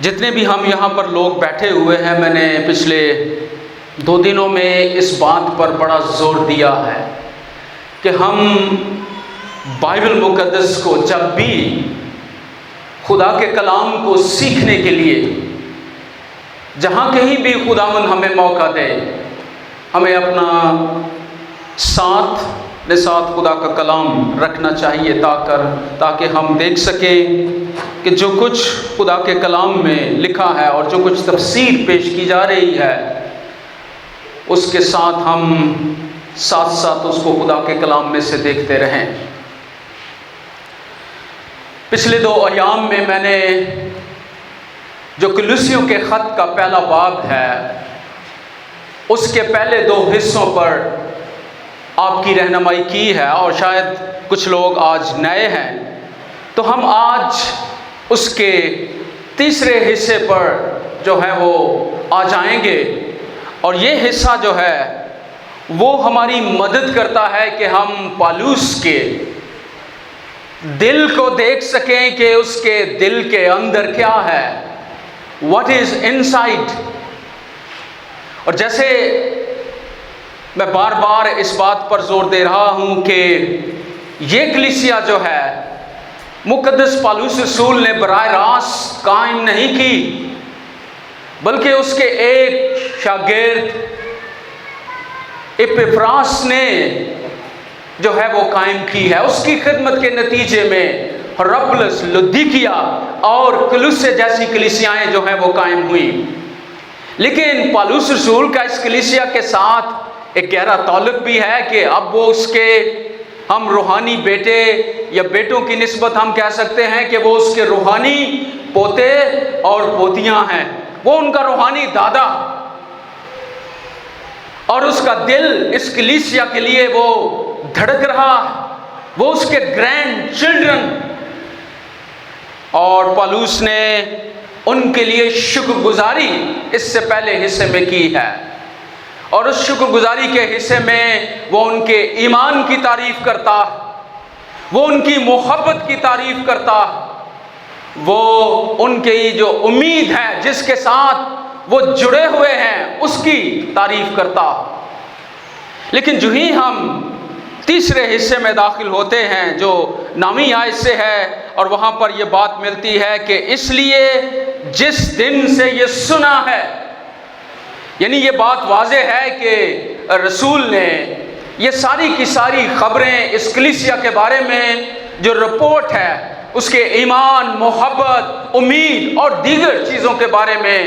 جتنے بھی ہم یہاں پر لوگ بیٹھے ہوئے ہیں، میں نے پچھلے 2 دنوں میں اس بات پر بڑا زور دیا ہے کہ ہم بائبل مقدس کو جب بھی خدا کے کلام کو سیکھنے کے لیے جہاں کہیں بھی خداوند ہمیں موقع دے، ہمیں اپنا ساتھ خدا کا کلام رکھنا چاہیے تاکہ ہم دیکھ سکیں کہ جو کچھ خدا کے کلام میں لکھا ہے اور جو کچھ تفسیر پیش کی جا رہی ہے اس کے ساتھ ہم ساتھ اس کو خدا کے کلام میں سے دیکھتے رہیں۔ پچھلے 2 ایام میں نے جو کلوسیوں کے خط کا پہلا باب ہے اس کے پہلے 2 حصوں پر آپ کی رہنمائی کی ہے، اور شاید کچھ لوگ آج نئے ہیں تو ہم آج اس کے تیسرے حصے پر جو ہے وہ آ جائیں گے، اور یہ حصہ جو ہے وہ ہماری مدد کرتا ہے کہ ہم پالوس کے دل کو دیکھ سکیں کہ اس کے دل کے اندر کیا ہے، what is inside۔ اور جیسے میں بار بار اس بات پر زور دے رہا ہوں کہ یہ کلیسیا جو ہے مقدس پالوس رسول نے براہ راست قائم نہیں کی، بلکہ اس کے ایک شاگرد اپیفراس نے جو ہے وہ قائم کی ہے۔ اس کی خدمت کے نتیجے میں ہیراپولس، لودیکیا اور کلوسے جیسی کلیسیاں جو ہیں وہ قائم ہوئی۔ لیکن پالوس رسول کا اس کلیسیا کے ساتھ ایک گہرا تعلق بھی ہے کہ اب وہ اس کے ہم روحانی بیٹے یا بیٹوں کی نسبت ہم کہہ سکتے ہیں کہ وہ اس کے روحانی پوتے اور پوتیاں ہیں، وہ ان کا روحانی دادا، اور اس کا دل اس کلیسیا کے لیے وہ دھڑک رہا، وہ اس کے گرینڈ چلڈرن، اور پالوس نے ان کے لیے شکر گزاری اس سے پہلے حصے میں کی ہے، اور اس شکر گزاری کے حصے میں وہ ان کے ایمان کی تعریف کرتا، وہ ان کی محبت کی تعریف کرتا، وہ ان کی جو امید ہے جس کے ساتھ وہ جڑے ہوئے ہیں اس کی تعریف کرتا۔ لیکن جو ہی ہم تیسرے حصے میں داخل ہوتے ہیں جو نامی آیت سے ہے، اور وہاں پر یہ بات ملتی ہے کہ اس لیے جس دن سے یہ سنا ہے، یعنی یہ بات واضح ہے کہ رسول نے یہ ساری کی ساری خبریں اس کلیسیا کے بارے میں جو رپورٹ ہے اس کے ایمان، محبت، امید اور دیگر چیزوں کے بارے میں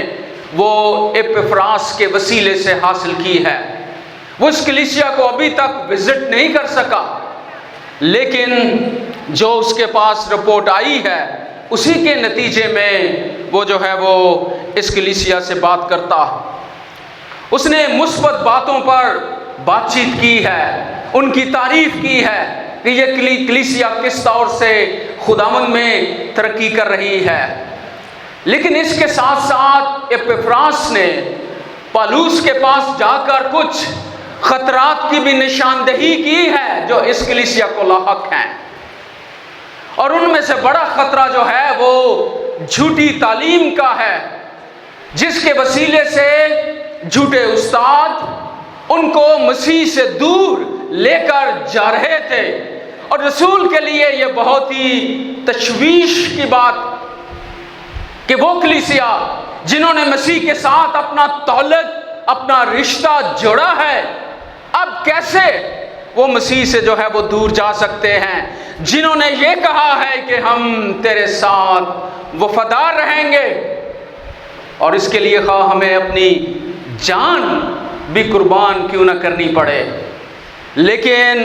وہ اپیفراس کے وسیلے سے حاصل کی ہے۔ وہ اس کلیسیا کو ابھی تک وزٹ نہیں کر سکا، لیکن جو اس کے پاس رپورٹ آئی ہے اسی کے نتیجے میں وہ جو ہے وہ اس کلیسیا سے بات کرتا۔ اس نے مثبت باتوں پر بات چیت کی ہے، ان کی تعریف کی ہے کہ یہ کلیسیا کس طور سے خداوند میں ترقی کر رہی ہے۔ لیکن اس کے ساتھ ساتھ اپیفراس نے پالوس کے پاس جا کر کچھ خطرات کی بھی نشاندہی کی ہے جو اس کلیسیا کو لاحق ہیں، اور ان میں سے بڑا خطرہ جو ہے وہ جھوٹی تعلیم کا ہے، جس کے وسیلے سے جھوٹے استاد ان کو مسیح سے دور لے کر جا رہے تھے، اور رسول کے لیے یہ بہت ہی تشویش کی بات کہ وہ کلیسیا جنہوں نے مسیح کے ساتھ اپنا تعلق، اپنا رشتہ جوڑا ہے، اب کیسے وہ مسیح سے جو ہے وہ دور جا سکتے ہیں، جنہوں نے یہ کہا ہے کہ ہم تیرے ساتھ وفادار رہیں گے، اور اس کے لیے خواہ ہمیں اپنی جان بھی قربان کیوں نہ کرنی پڑے۔ لیکن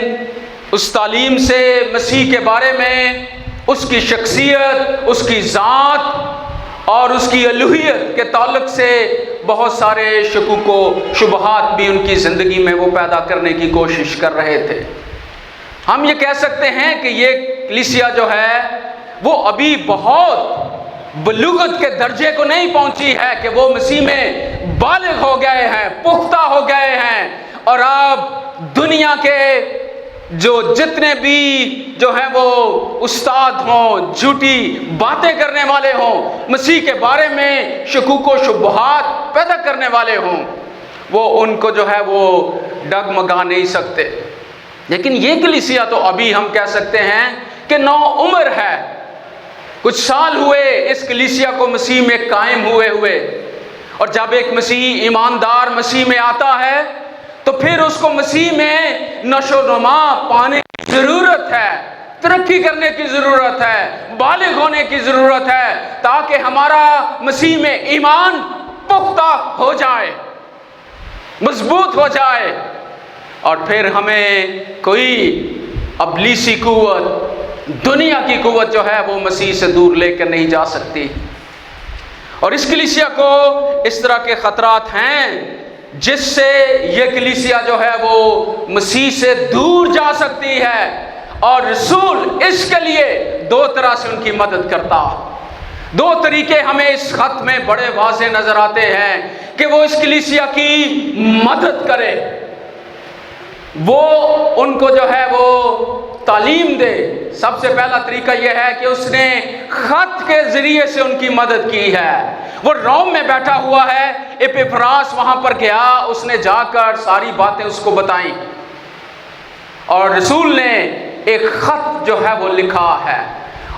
اس تعلیم سے مسیح کے بارے میں، اس کی شخصیت، اس کی ذات اور اس کی الوہیت کے تعلق سے بہت سارے شکوک و شبہات بھی ان کی زندگی میں وہ پیدا کرنے کی کوشش کر رہے تھے۔ ہم یہ کہہ سکتے ہیں کہ یہ کلیسیا جو ہے وہ ابھی بہت بلوغت کے درجے کو نہیں پہنچی ہے کہ وہ مسیح میں بالغ ہو گئے ہیں، پختہ ہو گئے ہیں، اور اب دنیا کے جو جتنے بھی جو ہیں وہ استاد ہوں، جھوٹی باتیں کرنے والے ہوں، مسیح کے بارے میں شکوک و شبہات پیدا کرنے والے ہوں، وہ ان کو جو ہے وہ ڈگمگا نہیں سکتے۔ لیکن یہ کلیسیا تو ابھی ہم کہہ سکتے ہیں کہ نو عمر ہے، کچھ سال ہوئے اس کلیسیا کو مسیح میں قائم ہوئے، اور جب ایک مسیحی ایماندار مسیح میں آتا ہے تو پھر اس کو مسیح میں نشو و نما پانے کی ضرورت ہے، ترقی کرنے کی ضرورت ہے، بالغ ہونے کی ضرورت ہے، تاکہ ہمارا مسیح میں ایمان پختہ ہو جائے، مضبوط ہو جائے، اور پھر ہمیں کوئی ابلیسی قوت، دنیا کی قوت جو ہے وہ مسیح سے دور لے کر نہیں جا سکتی۔ اور اس کلیسیا کو اس طرح کے خطرات ہیں جس سے یہ کلیسیا جو ہے وہ مسیح سے دور جا سکتی ہے، اور رسول اس کے لیے دو طرح سے ان کی مدد کرتا۔ دو طریقے ہمیں اس خط میں بڑے واضح نظر آتے ہیں کہ وہ اس کلیسیا کی مدد کرے، وہ ان کو جو ہے وہ تعلیم دے۔ سب سے پہلا طریقہ یہ ہے کہ اس نے خط کے ذریعے سے ان کی مدد کی ہے۔ وہ روم میں بیٹھا ہوا ہے، اپیفراس وہاں پر گیا، اس نے جا کر ساری باتیں اس کو بتائیں، اور رسول نے ایک خط جو ہے وہ لکھا ہے،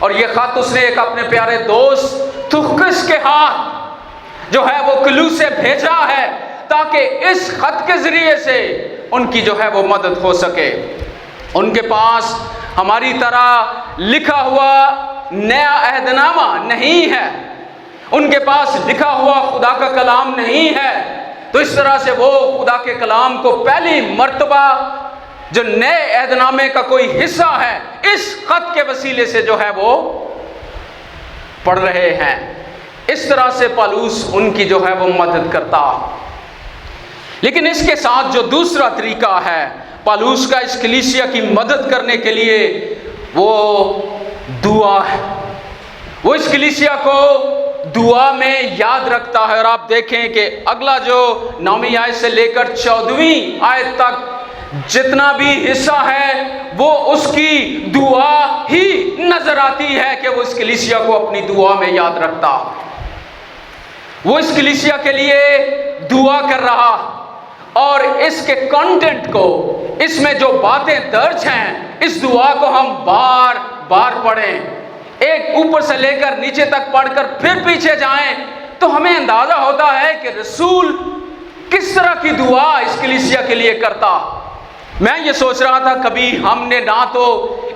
اور یہ خط اس نے ایک اپنے پیارے دوست تخکس کے ہاتھ جو ہے وہ کلوسے بھیجا ہے، تاکہ اس خط کے ذریعے سے ان کی جو ہے وہ مدد ہو سکے۔ ان کے پاس ہماری طرح لکھا ہوا نیا عہد نامہ نہیں ہے، ان کے پاس لکھا ہوا خدا کا کلام نہیں ہے، تو اس طرح سے وہ خدا کے کلام کو پہلی مرتبہ جو نئے عہد نامے کا کوئی حصہ ہے اس خط کے وسیلے سے جو ہے وہ پڑھ رہے ہیں۔ اس طرح سے پالوس ان کی جو ہے وہ مدد کرتا۔ لیکن اس کے ساتھ جو دوسرا طریقہ ہے پالوس کا اس کلیسیا کی مدد کرنے کے لیے، وہ دعا ہے۔ وہ اس کلیسیا کو دعا میں یاد رکھتا ہے، اور آپ دیکھیں کہ اگلا جو 9ویں آیت سے لے کر 14ویں آیت تک جتنا بھی حصہ ہے وہ اس کی دعا ہی نظر آتی ہے کہ وہ اس کلیسیا کو اپنی دعا میں یاد رکھتا۔ وہ اس کلیسیا کے لیے دعا کر رہا، اور اس کے کنٹینٹ کو، اس میں جو باتیں درج ہیں، اس دعا کو ہم بار بار پڑھیں، ایک اوپر سے لے کر نیچے تک پڑھ کر پھر پیچھے جائیں، تو ہمیں اندازہ ہوتا ہے کہ رسول کس طرح کی دعا اس کلیسیا کے لیے کرتا۔ میں یہ سوچ رہا تھا کبھی ہم نے نہ تو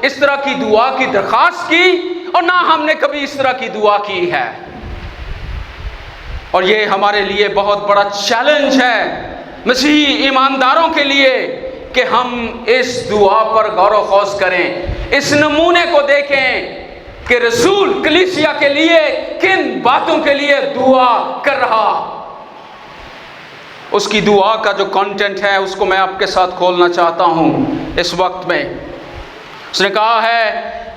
اس طرح کی دعا کی درخواست کی، اور نہ ہم نے کبھی اس طرح کی دعا کی ہے، اور یہ ہمارے لیے بہت بڑا چیلنج ہے مسیحی ایمانداروں کے لیے کہ ہم اس دعا پر غور و خوض کریں، اس نمونے کو دیکھیں کہ رسول کلیسیا کے لیے کن باتوں کے لیے دعا کر رہا۔ اس کی دعا کا جو کنٹینٹ ہے اس کو میں آپ کے ساتھ کھولنا چاہتا ہوں اس وقت میں۔ اس نے کہا ہے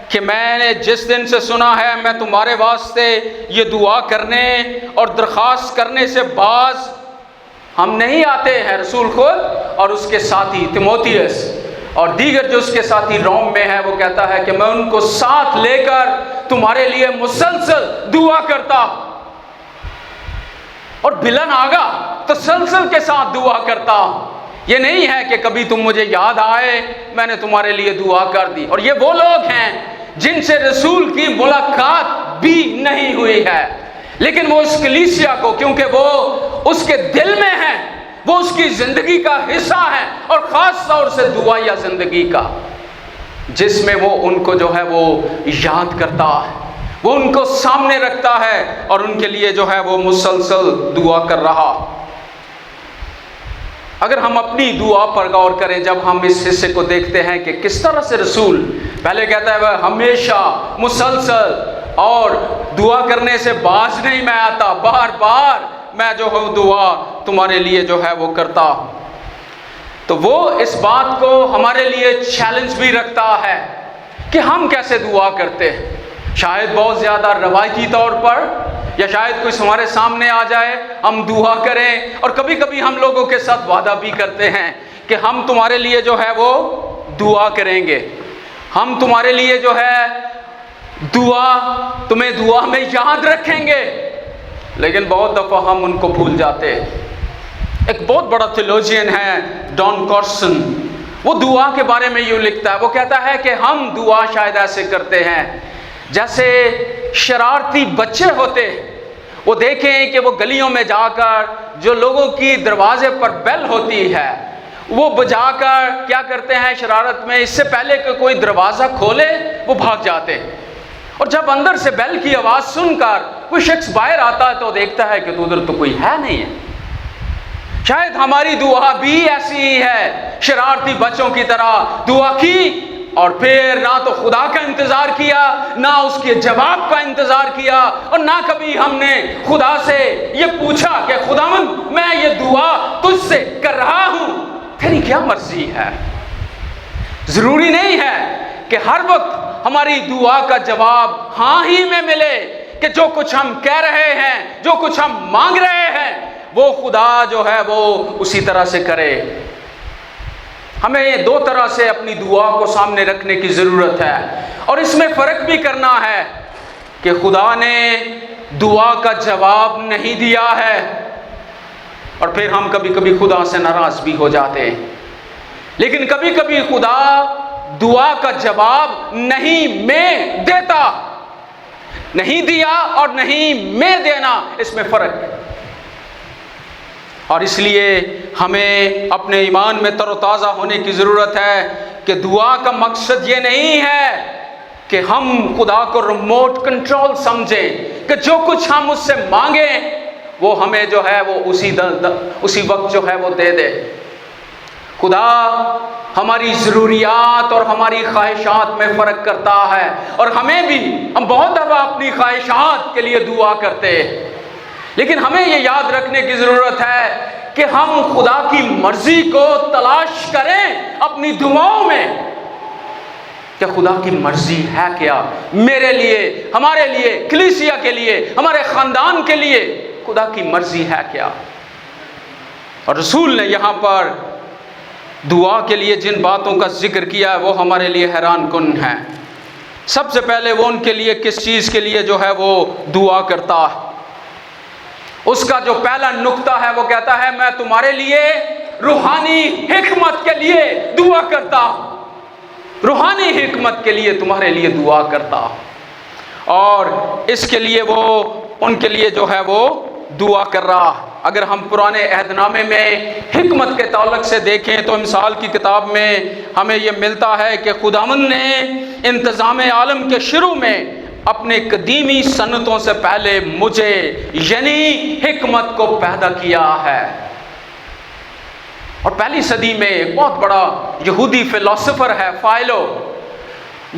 کہ میں نے جس دن سے سنا ہے میں تمہارے واسطے یہ دعا کرنے اور درخواست کرنے سے باز ہم نہیں آتے ہیں، رسول خود اور اس کے ساتھی تیموتھیوس اور دیگر جو اس کے ساتھی روم میں ہے، وہ کہتا ہے کہ میں ان کو ساتھ لے کر تمہارے لیے مسلسل دعا کرتا، اور بلا ناگا تسلسل کے ساتھ دعا کرتا۔ یہ نہیں ہے کہ کبھی تم مجھے یاد آئے میں نے تمہارے لیے دعا کر دی۔ اور یہ وہ لوگ ہیں جن سے رسول کی ملاقات بھی نہیں ہوئی ہے، لیکن وہ اس کلیسیا کو، کیونکہ وہ اس کے دل میں ہے، وہ اس کی زندگی کا حصہ ہے، اور خاص طور سے دعائیا زندگی کا، جس میں وہ ان کو جو ہے وہ یاد کرتا ہے، وہ ان کو سامنے رکھتا ہے، اور ان کے لیے جو ہے وہ مسلسل دعا کر رہا۔ اگر ہم اپنی دعا پر غور کریں، جب ہم اس حصے کو دیکھتے ہیں کہ کس طرح سے رسول پہلے کہتا ہے وہ ہمیشہ مسلسل اور دعا کرنے سے باز نہیں میں آتا، بار بار میں جو ہوں دعا تمہارے لیے جو ہے وہ کرتا، تو وہ اس بات کو ہمارے لیے چیلنج بھی رکھتا ہے کہ ہم کیسے دعا کرتے ہیں۔ شاید بہت زیادہ روایتی طور پر، یا شاید کوئی ہمارے سامنے آ جائے ہم دعا کریں، اور کبھی کبھی ہم لوگوں کے ساتھ وعدہ بھی کرتے ہیں کہ ہم تمہارے لیے جو ہے وہ دعا کریں گے، ہم تمہارے لیے جو ہے تمہیں دعا میں یاد رکھیں گے، لیکن بہت دفعہ ہم ان کو بھول جاتے ہیں۔ ایک بہت بڑا تھیولوجین ہے ڈان کارسن، وہ دعا کے بارے میں یوں لکھتا ہے، وہ کہتا ہے کہ ہم دعا شاید ایسے کرتے ہیں جیسے شرارتی بچے ہوتے، وہ دیکھیں کہ وہ گلیوں میں جا کر جو لوگوں کی دروازے پر بیل ہوتی ہے وہ بجا کر کیا کرتے ہیں، شرارت میں اس سے پہلے کہ کوئی دروازہ کھولے وہ بھاگ جاتے، اور جب اندر سے بیل کی آواز سن کر کوئی شخص باہر آتا ہے تو دیکھتا ہے کہ ادھر تو کوئی ہے نہیں ہے۔ شاید ہماری دعا بھی ایسی ہی ہے، شرارتی بچوں کی طرح دعا کی اور پھر نہ تو خدا کا انتظار کیا، نہ اس کے جواب کا انتظار کیا، اور نہ کبھی ہم نے خدا سے یہ پوچھا کہ خداوند میں یہ دعا تجھ سے کر رہا ہوں، تیری کیا مرضی ہے۔ ضروری نہیں ہے کہ ہر وقت ہماری دعا کا جواب ہاں ہی میں ملے، کہ جو کچھ ہم کہہ رہے ہیں، جو کچھ ہم مانگ رہے ہیں وہ خدا جو ہے وہ اسی طرح سے کرے۔ ہمیں دو طرح سے اپنی دعا کو سامنے رکھنے کی ضرورت ہے، اور اس میں فرق بھی کرنا ہے کہ خدا نے دعا کا جواب نہیں دیا ہے اور پھر ہم کبھی کبھی خدا سے ناراض بھی ہو جاتے ہیں، لیکن کبھی کبھی خدا دعا کا جواب نہیں میں دیتا، نہیں دیا اور نہیں میں دینا، اس میں فرق ہے۔ اور اس لیے ہمیں اپنے ایمان میں تر و تازہ ہونے کی ضرورت ہے کہ دعا کا مقصد یہ نہیں ہے کہ ہم خدا کو ریموٹ کنٹرول سمجھیں، کہ جو کچھ ہم اس سے مانگیں وہ ہمیں جو ہے وہ اسی وقت جو ہے وہ دے دے۔ خدا ہماری ضروریات اور ہماری خواہشات میں فرق کرتا ہے، اور ہم بہت دفعہ اپنی خواہشات کے لیے دعا کرتے ہیں، لیکن ہمیں یہ یاد رکھنے کی ضرورت ہے کہ ہم خدا کی مرضی کو تلاش کریں اپنی دعاؤں میں، کہ خدا کی مرضی ہے کیا میرے لیے، ہمارے لیے، کلیسیا کے لیے، ہمارے خاندان کے لیے خدا کی مرضی ہے کیا۔ اور رسول نے یہاں پر دعا کے لیے جن باتوں کا ذکر کیا ہے وہ ہمارے لیے حیران کن ہے۔ سب سے پہلے وہ ان کے لیے کس چیز کے لیے جو ہے وہ دعا کرتا ہے، اس کا جو پہلا نقطہ ہے وہ کہتا ہے میں تمہارے لیے روحانی حکمت کے لیے دعا کرتا ہوں، روحانی حکمت کے لیے تمہارے لیے دعا کرتا ہوں، اور اس کے لیے وہ ان کے لیے جو ہے وہ دعا کر رہا۔ اگر ہم پرانے عہد نامے میں حکمت کے تعلق سے دیکھیں تو امثال کی کتاب میں ہمیں یہ ملتا ہے کہ خداوند نے انتظام عالم کے شروع میں اپنے قدیمی سنتوں سے پہلے مجھے یعنی حکمت کو پیدا کیا ہے۔ اور پہلی صدی میں ایک بہت بڑا یہودی فلسفر ہے فائلو،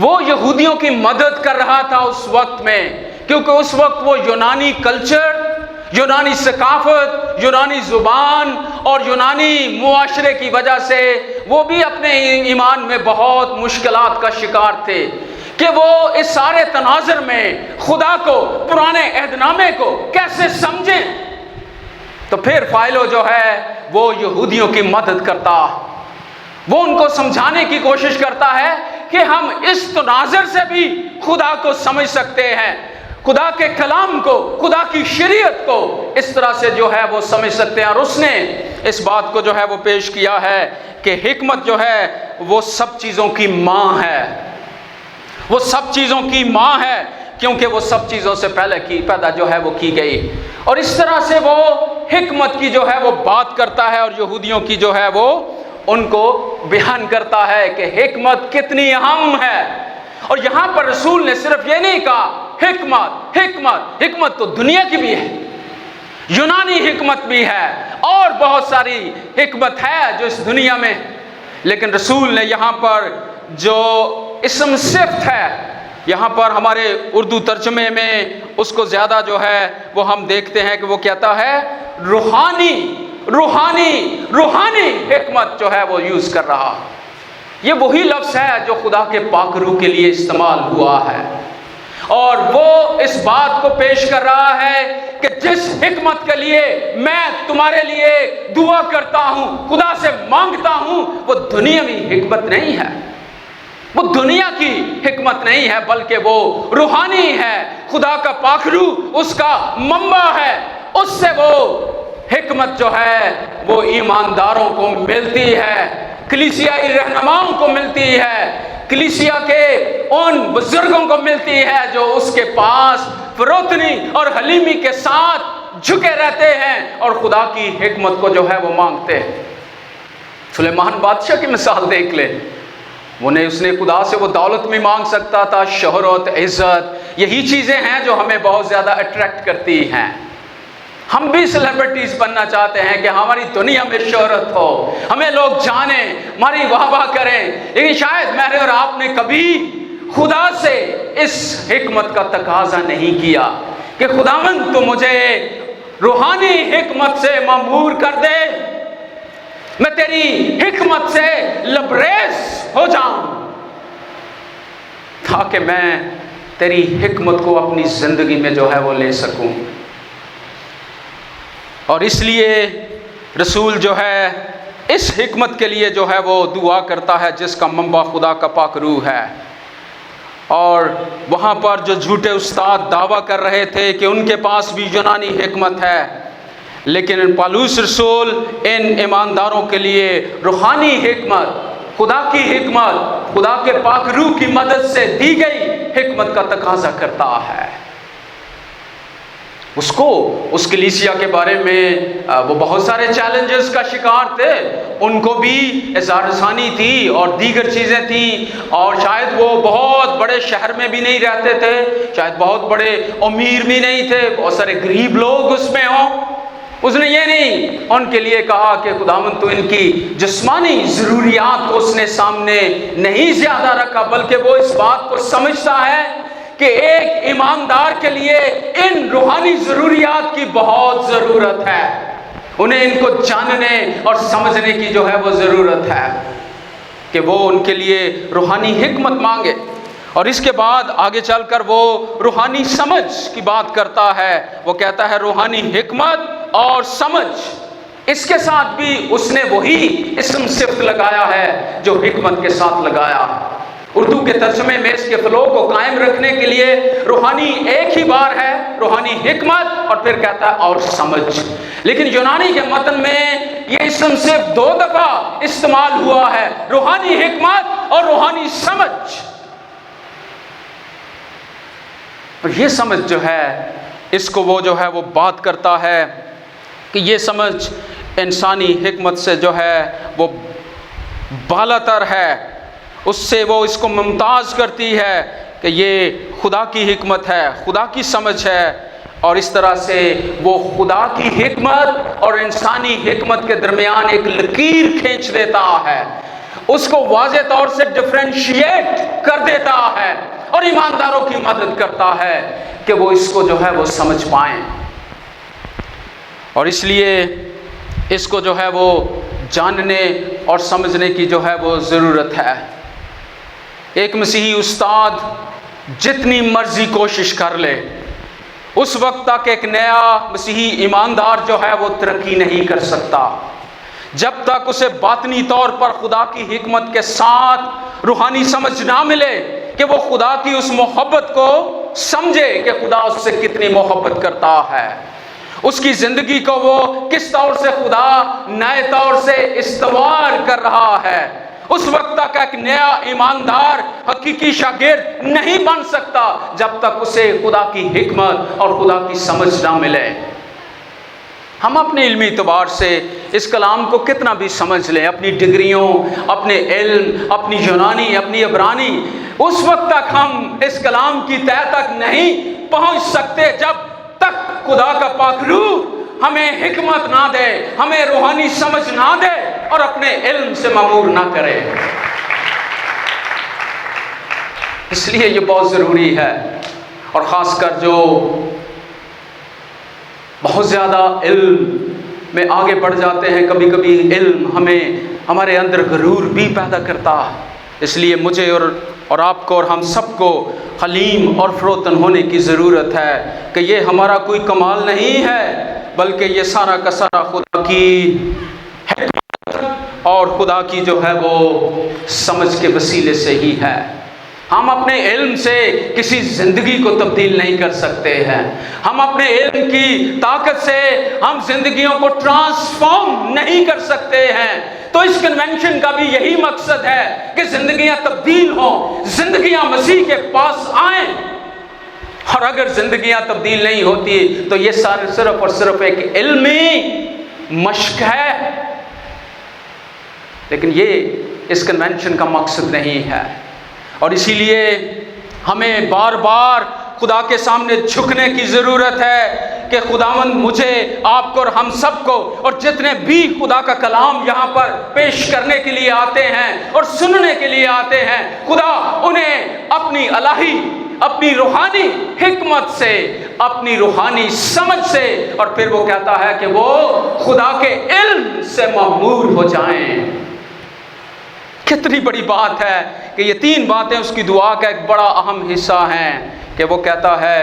وہ یہودیوں کی مدد کر رہا تھا اس وقت میں، کیونکہ اس وقت وہ یونانی کلچر، یونانی ثقافت، یونانی زبان اور یونانی معاشرے کی وجہ سے وہ بھی اپنے ایمان میں بہت مشکلات کا شکار تھے کہ وہ اس سارے تناظر میں خدا کو، پرانے عہد نامے کو کیسے سمجھیں۔ تو پھر فائلو جو ہے وہ یہودیوں کی مدد کرتا، وہ ان کو سمجھانے کی کوشش کرتا ہے کہ ہم اس تناظر سے بھی خدا کو سمجھ سکتے ہیں، خدا کے کلام کو، خدا کی شریعت کو اس طرح سے جو ہے وہ سمجھ سکتے ہیں۔ اور اس نے اس بات کو جو ہے وہ پیش کیا ہے کہ حکمت جو ہے وہ سب چیزوں کی ماں ہے، وہ سب چیزوں کی ماں ہے، کیونکہ وہ سب چیزوں سے پہلے پیدا جو ہے وہ کی گئی۔ اور اس طرح سے وہ حکمت کی جو ہے وہ بات کرتا ہے، اور یہودیوں کی جو ہے وہ ان کو بیان کرتا ہے کہ حکمت کتنی اہم ہے۔ اور یہاں پر رسول نے صرف یہ نہیں کہا حکمت حکمت حکمت تو دنیا کی بھی ہے، یونانی حکمت بھی ہے، اور بہت ساری حکمت ہے جو اس دنیا میں، لیکن رسول نے یہاں پر جو اسم صفت ہے، یہاں پر ہمارے اردو ترجمے میں اس کو زیادہ جو ہے وہ ہم دیکھتے ہیں کہ وہ کہتا ہے روحانی روحانی روحانی حکمت جو ہے وہ یوز کر رہا۔ یہ وہی لفظ ہے جو خدا کے پاک روح کے لیے استعمال ہوا ہے، اور وہ اس بات کو پیش کر رہا ہے کہ جس حکمت کے لیے میں تمہارے لیے دعا کرتا ہوں، خدا سے مانگتا ہوں، وہ دنیاوی حکمت نہیں ہے، وہ دنیا کی حکمت نہیں ہے، بلکہ وہ روحانی ہے۔ خدا کا پاک روح اس کا منبع ہے، اس سے وہ حکمت جو ہے وہ ایمانداروں کو ملتی ہے، کلیسیائی رہنماؤں کو ملتی ہے، کلیسیا کے ان بزرگوں کو ملتی ہے جو اس کے پاس فروتنی اور حلیمی کے ساتھ جھکے رہتے ہیں اور خدا کی حکمت کو جو ہے وہ مانگتے ہیں۔ سلیمان بادشاہ کی مثال دیکھ لیں، اس نے خدا سے وہ دولت بھی مانگ سکتا تھا، شہرت، عزت، یہی چیزیں ہیں جو ہمیں بہت زیادہ اٹریکٹ کرتی ہیں۔ ہم بھی سیلیبریٹیز بننا چاہتے ہیں کہ ہماری دنیا میں شہرت ہو، ہمیں لوگ جانیں، ہماری واہ واہ کریں، لیکن شاید میں اور آپ نے کبھی خدا سے اس حکمت کا تقاضا نہیں کیا کہ خداوند تو مجھے روحانی حکمت سے مامور کر دے، میں تیری حکمت سے لبریز ہو جاؤں تاکہ میں تیری حکمت کو اپنی زندگی میں جو ہے وہ لے سکوں۔ اور اس لیے رسول جو ہے اس حکمت کے لیے جو ہے وہ دعا کرتا ہے جس کا منبع خدا کا پاک روح ہے۔ اور وہاں پر جو جھوٹے استاد دعویٰ کر رہے تھے کہ ان کے پاس بھی یونانی حکمت ہے، لیکن پالوس رسول ان ایمانداروں کے لیے روحانی حکمت، خدا کی حکمت، خدا کے پاک روح کی مدد سے دی گئی حکمت کا تقاضا کرتا ہے۔ اس کلیسیا کے بارے میں وہ بہت سارے چیلنجز کا شکار تھے، ان کو بھی اظہار ثانی تھی اور دیگر چیزیں تھیں، اور شاید وہ بہت بڑے شہر میں بھی نہیں رہتے تھے، شاید بہت بڑے امیر بھی نہیں تھے، بہت سارے غریب لوگ اس میں ہوں۔ اس نے یہ نہیں ان کے لیے کہا کہ خداوند تو ان کی جسمانی ضروریات کو اس نے سامنے نہیں زیادہ رکھا، بلکہ وہ اس بات کو سمجھتا ہے کہ ایک ایماندار کے لیے ان روحانی ضروریات کی بہت ضرورت ہے، انہیں ان کو جاننے اور سمجھنے کی جو ہے وہ ضرورت ہے کہ وہ ان کے لیے روحانی حکمت مانگے۔ اور اس کے بعد آگے چل کر وہ روحانی سمجھ کی بات کرتا ہے، وہ کہتا ہے روحانی حکمت اور سمجھ، اس کے ساتھ بھی اس نے وہی اسم صفت لگایا ہے جو حکمت کے ساتھ لگایا۔ اردو کے ترجمے میں اس کے فلو کو قائم رکھنے کے لیے روحانی ایک ہی بار ہے، روحانی حکمت، اور پھر کہتا ہے اور سمجھ، لیکن یونانی کے متن میں یہ اسم صرف 2 دفعہ استعمال ہوا ہے، روحانی حکمت اور روحانی سمجھ۔ اور یہ سمجھ جو ہے اس کو وہ جو ہے وہ بات کرتا ہے کہ یہ سمجھ انسانی حکمت سے جو ہے وہ بالاتر ہے، اس سے وہ اس کو ممتاز کرتی ہے کہ یہ خدا کی حکمت ہے، خدا کی سمجھ ہے، اور اس طرح سے وہ خدا کی حکمت اور انسانی حکمت کے درمیان ایک لکیر کھینچ دیتا ہے، اس کو واضح طور سے ڈفرینشیٹ کر دیتا ہے اور ایمانداروں کی مدد کرتا ہے کہ وہ اس کو جو ہے وہ سمجھ پائیں۔ اور اس لیے اس کو جو ہے وہ جاننے اور سمجھنے کی جو ہے وہ ضرورت ہے۔ ایک مسیحی استاد جتنی مرضی کوشش کر لے، اس وقت تک ایک نیا مسیحی ایماندار جو ہے وہ ترقی نہیں کر سکتا جب تک اسے باطنی طور پر خدا کی حکمت کے ساتھ روحانی سمجھ نہ ملے کہ وہ خدا کی اس محبت کو سمجھے کہ خدا اس سے کتنی محبت کرتا ہے، اس کی زندگی کو وہ کس طور سے خدا نئے طور سے استوار کر رہا ہے۔ اس وقت تک ایک نیا ایماندار حقیقی شاگرد نہیں بن سکتا جب تک اسے خدا کی حکمت اور خدا کی سمجھ نہ ملے۔ ہم اپنے علمی اعتبار سے اس کلام کو کتنا بھی سمجھ لیں، اپنی ڈگریوں، اپنے علم، اپنی یونانی، اپنی عبرانی، اس وقت تک ہم اس کلام کی تہہ تک نہیں پہنچ سکتے جب تک خدا کا پاک روح ہمیں حکمت نہ دے، ہمیں روحانی سمجھ نہ دے اور اپنے علم سے معمور نہ کرے۔ اس لیے یہ بہت ضروری ہے، اور خاص کر جو بہت زیادہ علم میں آگے بڑھ جاتے ہیں، کبھی کبھی علم ہمیں ہمارے اندر غرور بھی پیدا کرتا ہے۔ اس لیے مجھے اور آپ کو اور ہم سب کو حلیم اور فروتن ہونے کی ضرورت ہے کہ یہ ہمارا کوئی کمال نہیں ہے، بلکہ یہ سارا کا سارا خدا کی حکمت اور خدا کی جو ہے وہ سمجھ کے وسیلے سے ہی ہے۔ ہم اپنے علم سے کسی زندگی کو تبدیل نہیں کر سکتے ہیں، ہم اپنے علم کی طاقت سے ہم زندگیوں کو ٹرانسفارم نہیں کر سکتے ہیں۔ تو اس کنونشن کا بھی یہی مقصد ہے کہ زندگیاں تبدیل ہوں، زندگیاں مسیح کے پاس آئیں۔ اور اگر زندگیاں تبدیل نہیں ہوتی تو یہ صرف اور صرف ایک علمی مشق ہے، لیکن یہ اس کنونشن کا مقصد نہیں ہے۔ اور اسی لیے ہمیں بار بار خدا کے سامنے جھکنے کی ضرورت ہے کہ خداوند مجھے، آپ کو اور ہم سب کو، اور جتنے بھی خدا کا کلام یہاں پر پیش کرنے کے لیے آتے ہیں اور سننے کے لیے آتے ہیں، خدا انہیں اپنی الہی، اپنی روحانی حکمت سے، اپنی روحانی سمجھ سے، اور پھر وہ کہتا ہے کہ وہ خدا کے علم سے معمور ہو جائیں۔ کتنی بڑی بات ہے کہ یہ تین باتیں اس کی دعا کا ایک بڑا اہم حصہ ہیں، کہ وہ کہتا ہے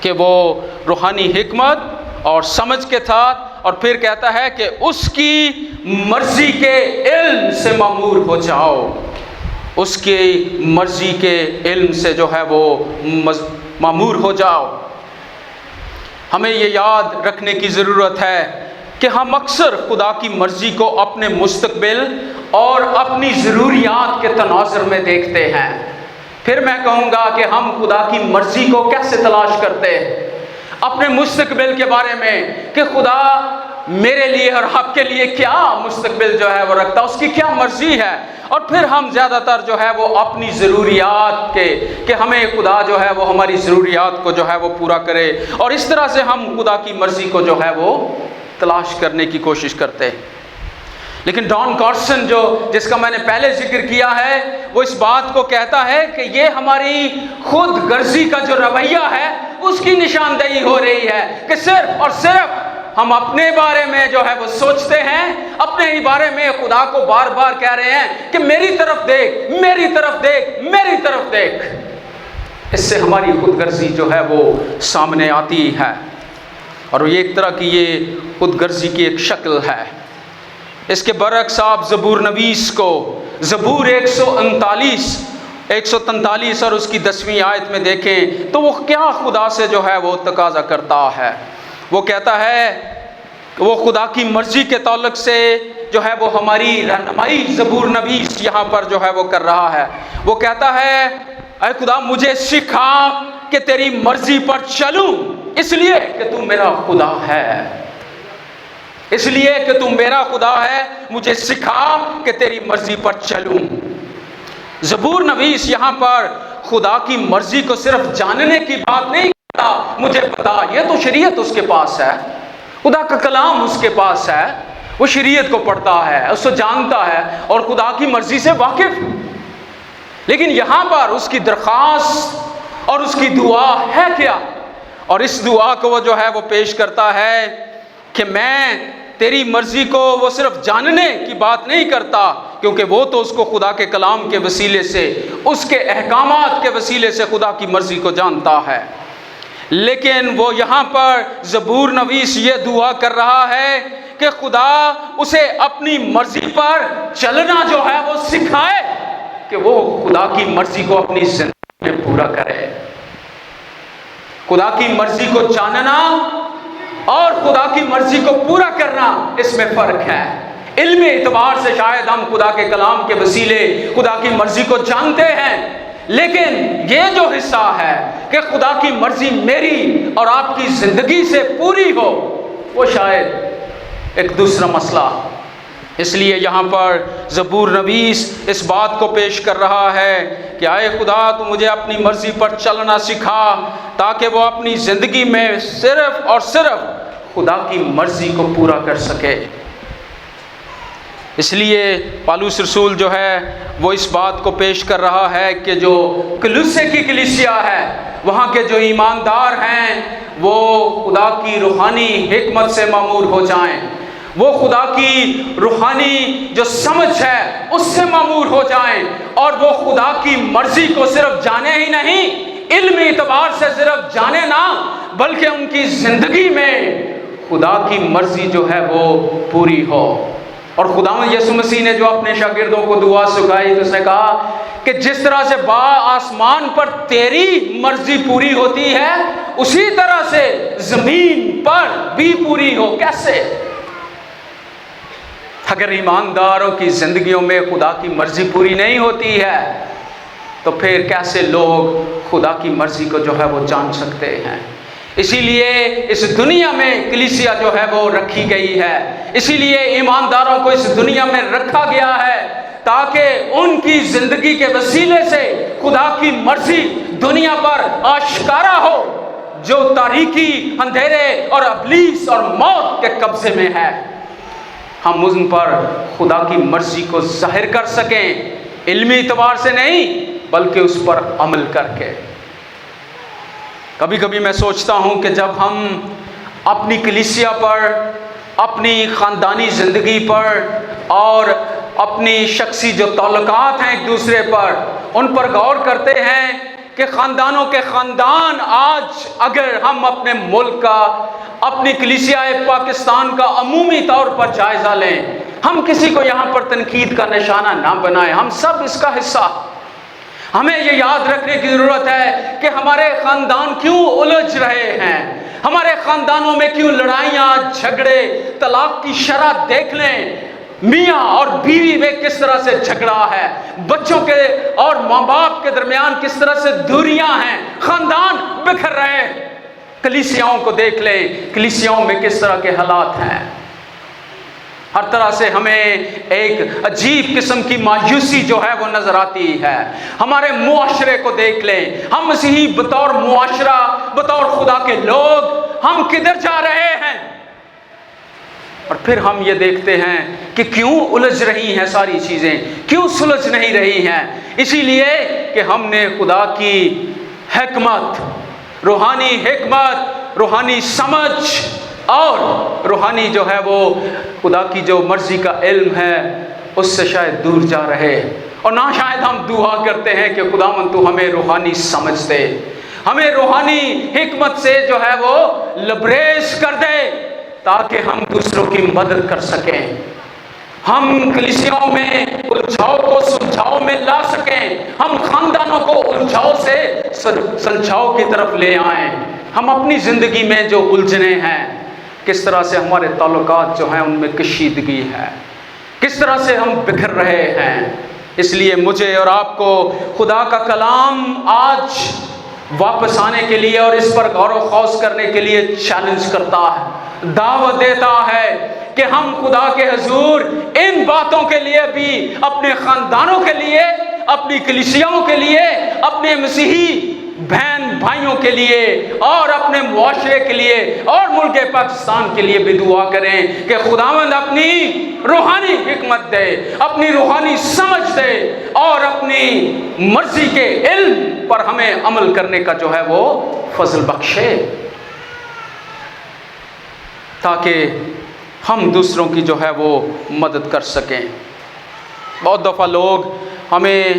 کہ وہ روحانی حکمت اور سمجھ کے ساتھ، اور پھر کہتا ہے کہ اس کی مرضی کے علم سے معمور ہو جاؤ، اس کی مرضی کے علم سے جو ہے وہ معمور ہو جاؤ۔ ہمیں یہ یاد رکھنے کی ضرورت ہے کہ ہم اکثر خدا کی مرضی کو اپنے مستقبل اور اپنی ضروریات کے تناظر میں دیکھتے ہیں۔ پھر میں کہوں گا کہ ہم خدا کی مرضی کو کیسے تلاش کرتے ہیں؟ اپنے مستقبل کے بارے میں کہ خدا میرے لیے اور آپ کے لیے کیا مستقبل جو ہے وہ رکھتا، اس کی کیا مرضی ہے، اور پھر ہم زیادہ تر جو ہے وہ اپنی ضروریات کے کہ ہمیں خدا جو ہے وہ ہماری ضروریات کو جو ہے وہ پورا کرے، اور اس طرح سے ہم خدا کی مرضی کو جو ہے وہ تلاش کرنے کی کوشش کرتے ہیں۔ لیکن ڈان کارسن جس کا میں نے پہلے ذکر کیا ہے، وہ اس بات کو کہتا ہے کہ یہ ہماری خود غرضی کا جو رویہ ہے اس کی نشاندہی ہو رہی ہے کہ صرف اور صرف ہم اپنے بارے میں جو ہے وہ سوچتے ہیں، اپنے ہی بارے میں خدا کو بار بار کہہ رہے ہیں کہ میری طرف دیکھ، میری طرف دیکھ، میری طرف دیکھ۔ اس سے ہماری خود غرضی جو ہے وہ سامنے آتی ہے، اور یہ ایک طرح کی یہ خود غرضی کی ایک شکل ہے۔ اس کے برعکس آپ زبور نویس کو زبور 143 اور اس کی 10ویں آیت میں دیکھیں تو وہ کیا خدا سے جو ہے وہ تقاضا کرتا ہے۔ وہ کہتا ہے کہ وہ خدا کی مرضی کے تعلق سے جو ہے وہ ہماری رہنمائی زبور نویس یہاں پر جو ہے وہ کر رہا ہے۔ وہ کہتا ہے اے خدا مجھے سکھا کہ تیری مرضی پر چلوں، اس لیے کہ تو میرا خدا ہے، اس لیے کہ تو میرا خدا ہے، مجھے سکھا کہ تیری مرضی پر چلوں۔ زبور نویس یہاں پر خدا کی مرضی کو صرف جاننے کی بات نہیں کرتا، مجھے پتا، یہ تو شریعت اس کے پاس ہے، خدا کا کلام اس کے پاس ہے، وہ شریعت کو پڑھتا ہے، اس کو جانتا ہے اور خدا کی مرضی سے واقف۔ لیکن یہاں پر اس کی درخواست اور اس کی دعا ہے کیا؟ اور اس دعا کو وہ جو ہے وہ پیش کرتا ہے کہ میں تیری مرضی کو وہ صرف جاننے کی بات نہیں کرتا، کیونکہ وہ تو اس کو خدا کے کلام کے وسیلے سے، اس کے احکامات کے وسیلے سے خدا کی مرضی کو جانتا ہے، لیکن وہ یہاں پر زبور نویس یہ دعا کر رہا ہے کہ خدا اسے اپنی مرضی پر چلنا جو ہے وہ سکھائے، کہ وہ خدا کی مرضی کو اپنی زندگی میں پورا کرے۔ خدا کی مرضی کو جاننا اور خدا کی مرضی کو پورا کرنا، اس میں فرق ہے۔ علمی اعتبار سے شاید ہم خدا کے کلام کے وسیلے خدا کی مرضی کو جانتے ہیں، لیکن یہ جو حصہ ہے کہ خدا کی مرضی میری اور آپ کی زندگی سے پوری ہو، وہ شاید ایک دوسرا مسئلہ۔ اس لیے یہاں پر زبور نویس اس بات کو پیش کر رہا ہے کہ اے خدا تو مجھے اپنی مرضی پر چلنا سکھا، تاکہ وہ اپنی زندگی میں صرف اور صرف خدا کی مرضی کو پورا کر سکے۔ اس لیے پالوس رسول جو ہے وہ اس بات کو پیش کر رہا ہے کہ جو کلوسے کی کلیسیا ہے، وہاں کے جو ایماندار ہیں وہ خدا کی روحانی حکمت سے معمور ہو جائیں، وہ خدا کی روحانی جو سمجھ ہے اس سے معمور ہو جائیں، اور وہ خدا کی مرضی کو صرف جانے ہی نہیں، علمی اعتبار سے صرف جانے نہ، بلکہ ان کی زندگی میں خدا کی مرضی جو ہے وہ پوری ہو۔ اور خداوند یسوع مسیح نے جو اپنے شاگردوں کو دعا سکھائی تو اس نے کہا کہ جس طرح سے آسمان پر تیری مرضی پوری ہوتی ہے، اسی طرح سے زمین پر بھی پوری ہو۔ کیسے؟ اگر ایمانداروں کی زندگیوں میں خدا کی مرضی پوری نہیں ہوتی ہے تو پھر کیسے لوگ خدا کی مرضی کو جو ہے وہ جان سکتے ہیں؟ اسی لیے اس دنیا میں کلیسیا جو ہے وہ رکھی گئی ہے، اسی لیے ایمانداروں کو اس دنیا میں رکھا گیا ہے تاکہ ان کی زندگی کے وسیلے سے خدا کی مرضی دنیا پر آشکارا ہو جو تاریکی، اندھیرے اور ابلیس اور موت کے قبضے میں ہے۔ ہم ان پر خدا کی مرضی کو ظاہر کر سکیں، علمی اعتبار سے نہیں بلکہ اس پر عمل کر کے۔ کبھی کبھی میں سوچتا ہوں کہ جب ہم اپنی کلیسیا پر، اپنی خاندانی زندگی پر اور اپنی شخصی جو تعلقات ہیں ایک دوسرے پر، ان پر غور کرتے ہیں کہ خاندانوں کے خاندان آج اگر ہم اپنے ملک کا، اپنی کلیسیا پاکستان کا عمومی طور پر جائزہ لیں، ہم کسی کو یہاں پر تنقید کا نشانہ نہ بنائیں، ہم سب اس کا حصہ۔ ہمیں یہ یاد رکھنے کی ضرورت ہے کہ ہمارے خاندان کیوں الجھ رہے ہیں، ہمارے خاندانوں میں کیوں لڑائیاں، جھگڑے، طلاق کی شرح دیکھ لیں، میاں اور بیوی میں کس طرح سے جھگڑا ہے، بچوں کے اور ماں باپ کے درمیان کس طرح سے دوریاں ہیں، خاندان بکھر رہے ہیں۔ کلیسیاؤں کو دیکھ لیں، کلیسیاؤں میں کس طرح کے حالات ہیں۔ ہر طرح سے ہمیں ایک عجیب قسم کی مایوسی جو ہے وہ نظر آتی ہے۔ ہمارے معاشرے کو دیکھ لیں، ہم مسیحی بطور معاشرہ، بطور خدا کے لوگ، ہم کدھر جا رہے ہیں؟ اور پھر ہم یہ دیکھتے ہیں کہ کیوں الجھ رہی ہیں ساری چیزیں، کیوں سلجھ نہیں رہی ہیں؟ اسی لیے کہ ہم نے خدا کی حکمت، روحانی حکمت، روحانی سمجھ اور روحانی جو ہے وہ خدا کی جو مرضی کا علم ہے اس سے شاید دور جا رہے، اور نہ شاید ہم دعا کرتے ہیں کہ خداوند تو ہمیں روحانی سمجھ دے، ہمیں روحانی حکمت سے جو ہے وہ لبریز کر دے تاکہ ہم دوسروں کی مدد کر سکیں، ہم کلیسیاؤں میں الجھاؤ کو سلجھاؤ میں لا سکیں، ہم خاندانوں کو الجھاؤ سے سلجھاؤ کی طرف لے آئیں۔ ہم اپنی زندگی میں جو الجھنے ہیں، کس طرح سے ہمارے تعلقات جو ہیں ان میں کشیدگی ہے، کس طرح سے ہم بکھر رہے ہیں۔ اس لیے مجھے اور آپ کو خدا کا کلام آج واپس آنے کے لیے اور اس پر غور و خوض کرنے کے لیے چیلنج کرتا ہے، دعوت دیتا ہے کہ ہم خدا کے حضور ان باتوں کے لیے بھی، اپنے خاندانوں کے لیے، اپنی کلیسیاؤں کے لیے، اپنے مسیحی بہن بھائیوں کے لیے اور اپنے معاشرے کے لیے اور ملک پاکستان کے لیے بھی دعا کریں کہ خداوند اپنی روحانی حکمت دے، اپنی روحانی سمجھ دے اور اپنی مرضی کے علم پر ہمیں عمل کرنے کا جو ہے وہ فضل بخشے، تاکہ ہم دوسروں کی جو ہے وہ مدد کر سکیں۔ بہت دفعہ لوگ ہمیں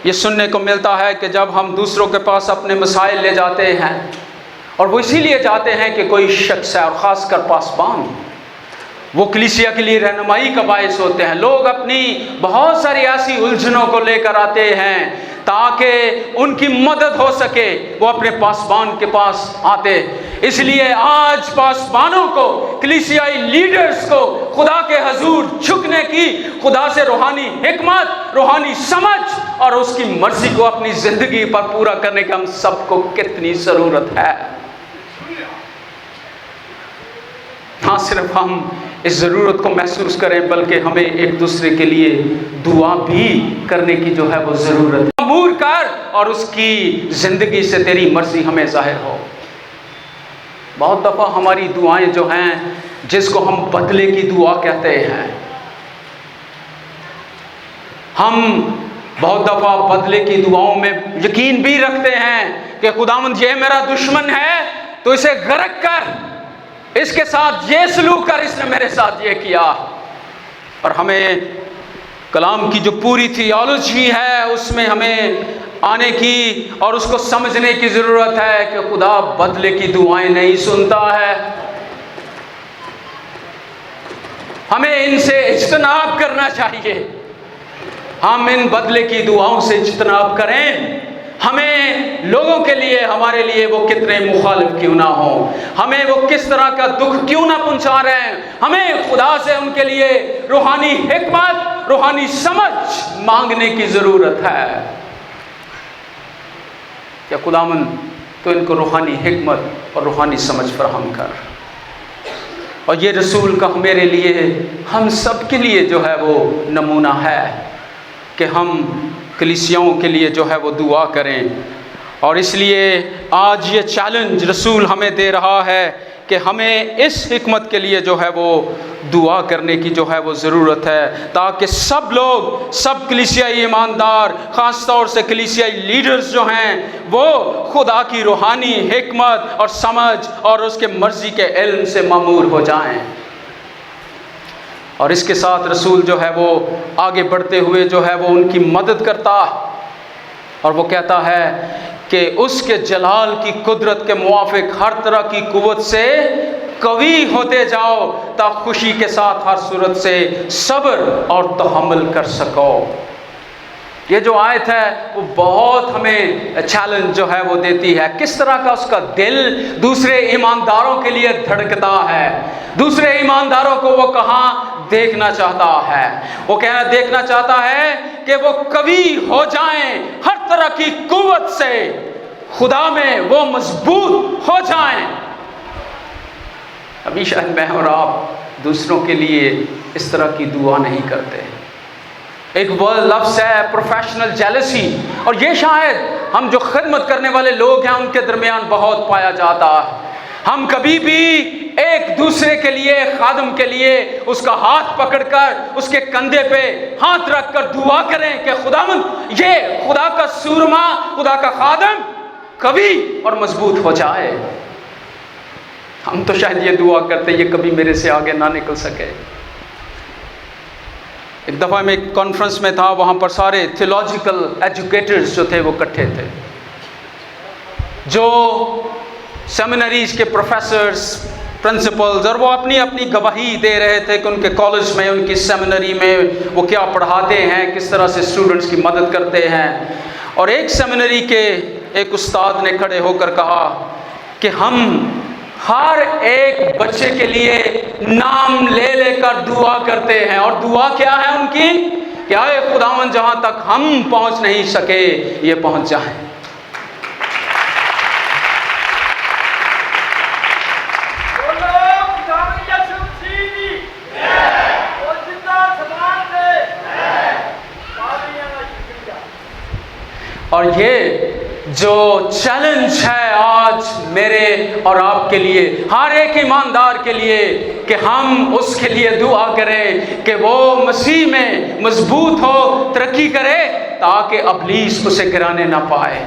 یہ سننے کو ملتا ہے کہ جب ہم دوسروں کے پاس اپنے مسائل لے جاتے ہیں، اور وہ اسی لیے جاتے ہیں کہ کوئی شخص ہے، اور خاص کر پاسبان، وہ کلیسیا کے لیے رہنمائی کا باعث ہوتے ہیں، لوگ اپنی بہت ساری ایسی الجھنوں کو لے کر آتے ہیں تاکہ ان کی مدد ہو سکے، وہ اپنے پاسبان کے پاس آتے۔ اس لیے آج پاسبانوں کو، کلیسیائی لیڈرز کو خدا کے حضور جھکنے کی، خدا سے روحانی حکمت، روحانی سمجھ اور اس کی مرضی کو اپنی زندگی پر پورا کرنے کی ہم سب کو کتنی ضرورت ہے۔ نہ صرف ہم اس ضرورت کو محسوس کریں بلکہ ہمیں ایک دوسرے کے لیے دعا بھی کرنے کی جو ہے وہ ضرورت ہے۔ معمور کر اور اس کی زندگی سے تیری مرضی ہمیں ظاہر ہو۔ بہت دفعہ ہماری دعائیں جو ہیں، جس کو ہم بدلے کی دعا کہتے ہیں، ہم بہت دفعہ بدلے کی دعاؤں میں یقین بھی رکھتے ہیں کہ خداوند یہ میرا دشمن ہے تو اسے غرق کر، اس کے ساتھ یہ سلوک کر، اس نے میرے ساتھ یہ کیا۔ اور ہمیں کلام کی جو پوری تھیالوجی ہے اس میں ہمیں آنے کی اور اس کو سمجھنے کی ضرورت ہے کہ خدا بدلے کی دعائیں نہیں سنتا ہے۔ ہمیں ان سے اجتناب کرنا چاہیے۔ ہم ان بدلے کی دعاؤں سے اجتناب کریں۔ ہمیں لوگوں کے لیے، ہمارے لیے وہ کتنے مخالف کیوں نہ ہوں، ہمیں وہ کس طرح کا دکھ کیوں نہ پہنچا رہے ہیں، ہمیں خدا سے ان کے لیے روحانی حکمت، روحانی سمجھ مانگنے کی ضرورت ہے کہ خداوند تو ان کو روحانی حکمت اور روحانی سمجھ فراہم کر۔ اور یہ رسول کا میرے لیے، ہم سب کے لیے جو ہے وہ نمونہ ہے کہ ہم کلیسیاؤں کے لیے جو ہے وہ دعا کریں۔ اور اس لیے آج یہ چیلنج رسول ہمیں دے رہا ہے کہ ہمیں اس حکمت کے لیے جو ہے وہ دعا کرنے کی جو ہے وہ ضرورت ہے، تاکہ سب لوگ، سب کلیسیائی ایماندار، خاص طور سے کلیسیائی لیڈرز جو ہیں، وہ خدا کی روحانی حکمت اور سمجھ اور اس کے مرضی کے علم سے مامور ہو جائیں۔ اور اس کے ساتھ رسول جو ہے وہ آگے بڑھتے ہوئے جو ہے وہ ان کی مدد کرتا، اور وہ کہتا ہے کہ اس کے جلال کی قدرت کے موافق ہر طرح کی قوت سے قوی ہوتے جاؤ، تا خوشی کے ساتھ ہر صورت سے صبر اور تحمل کر سکو۔ یہ جو آیت ہے وہ بہت ہمیں چیلنج جو ہے وہ دیتی ہے، کس طرح کا اس کا دل دوسرے ایمانداروں کے لیے دھڑکتا ہے، دوسرے ایمانداروں کو وہ کہاں دیکھنا چاہتا ہے۔ وہ دیکھنا چاہتا ہے کہ وہ قوی ہو جائیں، ہر طرح کی قوت سے خدا میں وہ مضبوط ہو جائیں۔ ابھی شاید میں اور آپ دوسروں کے لیے اس طرح کی دعا نہیں کرتے۔ ایک وہ لفظ ہے پروفیشنل جیلسی، اور یہ شاید ہم جو خدمت کرنے والے لوگ ہیں ان کے درمیان بہت پایا جاتا ہے۔ ہم کبھی بھی ایک دوسرے کے لیے، خادم کے لیے اس کا ہاتھ پکڑ کر اس کے کندھے پہ ہاتھ رکھ کر دعا کریں کہ خداوند یہ خدا کا سورما، خدا کا خادم قوی اور مضبوط ہو جائے۔ ہم تو شاید یہ دعا کرتے یہ کبھی میرے سے آگے نہ نکل سکے۔ ایک دفعہ میں ایک کانفرنس میں تھا، وہاں پر سارے تھیولوجیکل ایجوکیٹرز جو تھے وہ اکٹھے تھے، جو سیمینریز کے پروفیسرز، پرنسپلز، اور وہ اپنی اپنی گواہی دے رہے تھے کہ ان کے کالج میں، ان کی سیمینری میں وہ کیا پڑھاتے ہیں، کس طرح سے اسٹوڈنٹس کی مدد کرتے ہیں۔ اور ایک سیمینری کے ایک استاد نے کھڑے ہو کر کہا کہ ہم ہر ایک بچے کے لیے نام لے لے کر دعا کرتے ہیں، اور دعا کیا ہے ان کی کہ اے خداوند جہاں تک ہم پہنچ نہیں سکے یہ پہنچ جائیں۔ اور یہ جو چیلنج ہے آج میرے اور آپ کے لیے، ہر ایک ایماندار کے لیے، کہ ہم اس کے لیے دعا کریں کہ وہ مسیح میں مضبوط ہو، ترقی کرے، تاکہ ابلیس اسے گرانے نہ پائے۔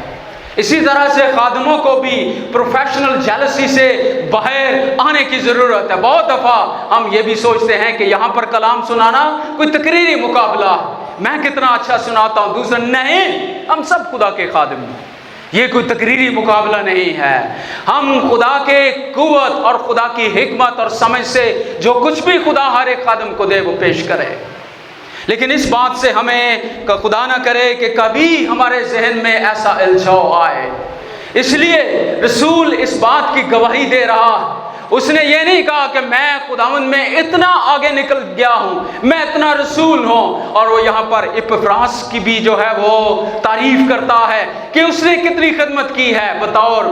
اسی طرح سے خادموں کو بھی پروفیشنل جیلسی سے باہر آنے کی ضرورت ہے۔ بہت دفعہ ہم یہ بھی سوچتے ہیں کہ یہاں پر کلام سنانا کوئی تقریری مقابلہ، میں کتنا اچھا سناتا ہوں، دوسرا نہیں، ہم سب خدا کے خادم ہیں، یہ کوئی تقریری مقابلہ نہیں ہے۔ ہم خدا کے قوت اور خدا کی حکمت اور سمجھ سے جو کچھ بھی خدا ہر ایک خادم کو دے وہ پیش کرے، لیکن اس بات سے ہمیں خدا نہ کرے کہ کبھی ہمارے ذہن میں ایسا الجھاؤ آئے۔ اس لیے رسول اس بات کی گواہی دے رہا، اس نے یہ نہیں کہا کہ میں خداوند میں اتنا آگے نکل گیا ہوں، میں اتنا رسول ہوں، اور وہ یہاں پر اپفراس کی بھی جو ہے وہ تعریف کرتا ہے کہ اس نے کتنی خدمت کی ہے بطور